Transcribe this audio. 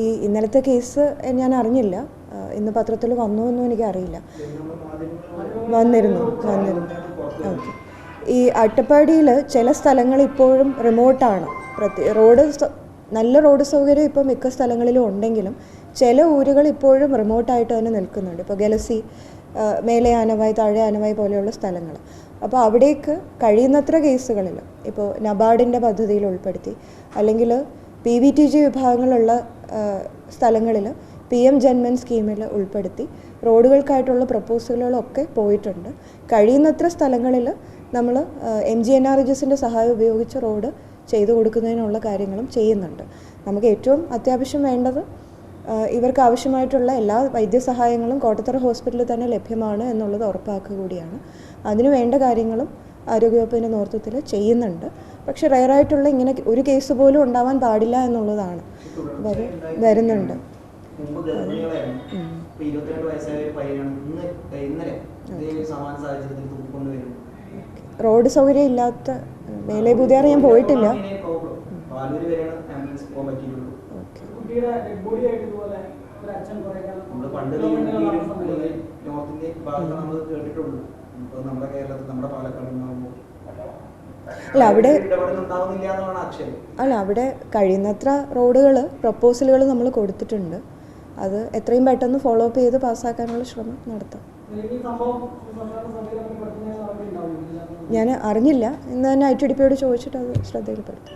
ഈ ഇന്നലത്തെ കേസ് ഞാൻ അറിഞ്ഞില്ല, ഇന്ന് പത്രത്തിൽ വന്നു എന്നും എനിക്കറിയില്ല. വന്നിരുന്നു. ഓക്കെ. ഈ അട്ടപ്പാടിയിൽ ചില സ്ഥലങ്ങൾ ഇപ്പോഴും റിമോട്ടാണ്. നല്ല റോഡ് സൗകര്യം ഇപ്പോൾ മിക്ക സ്ഥലങ്ങളിലും ഉണ്ടെങ്കിലും ചില ഊരുകൾ ഇപ്പോഴും റിമോട്ടായിട്ട് തന്നെ നിൽക്കുന്നുണ്ട്. ഇപ്പോൾ ഗലസി, മേലെ ആനവായി, താഴെ ആനവായി പോലെയുള്ള സ്ഥലങ്ങൾ. അപ്പോൾ അവിടേക്ക് കഴിയുന്നത്ര കേസുകളിൽ ഇപ്പോൾ നബാർഡിൻ്റെ പദ്ധതിയിൽ ഉൾപ്പെടുത്തി, അല്ലെങ്കിൽ PVTG വിഭാഗങ്ങളുള്ള സ്ഥലങ്ങളിൽ PM ജൻമൻ സ്കീമിൽ ഉൾപ്പെടുത്തി റോഡുകൾക്കായിട്ടുള്ള പ്രപ്പോസലുകളൊക്കെ പോയിട്ടുണ്ട്. കഴിയുന്നത്ര സ്ഥലങ്ങളിൽ നമ്മൾ MGNREGSൻ്റെ സഹായം ഉപയോഗിച്ച് റോഡ് ചെയ്തു കൊടുക്കുന്നതിനുള്ള കാര്യങ്ങളും ചെയ്യുന്നുണ്ട്. നമുക്ക് ഏറ്റവും അത്യാവശ്യം വേണ്ടത് ഇവർക്ക് ആവശ്യമായിട്ടുള്ള എല്ലാ വൈദ്യസഹായങ്ങളും കോട്ടത്തറ ഹോസ്പിറ്റലിൽ തന്നെ ലഭ്യമാണ് എന്നുള്ളത് ഉറപ്പാക്കുക കൂടിയാണ്. അതിനു വേണ്ട കാര്യങ്ങളും ആരോഗ്യവകുപ്പിൻ്റെ നേതൃത്വത്തിൽ ചെയ്യുന്നുണ്ട്. പക്ഷെ റെയറായിട്ടുള്ള ഇങ്ങനെ ഒരു കേസ് പോലും ഉണ്ടാവാൻ പാടില്ല എന്നുള്ളതാണ് വരുന്നുണ്ട്. റോഡ് സൗകര്യം ഇല്ലാത്ത മേലെ പുതിയാറ് ഞാൻ പോയിട്ടില്ല. അല്ല അവിടെ കഴിയുന്നത്ര റോഡുകൾ പ്രപ്പോസലുകൾ നമ്മൾ കൊടുത്തിട്ടുണ്ട്. അത് എത്രയും പെട്ടെന്ന് ഫോളോ അപ്പ് ചെയ്ത് പാസ്സാക്കാനുള്ള ശ്രമം നടത്താം. ഞാൻ അറിഞ്ഞില്ല. ഇന്ന് തന്നെ ITDPയോട് ചോദിച്ചിട്ട് അത് ശ്രദ്ധയിൽപ്പെടുത്തും.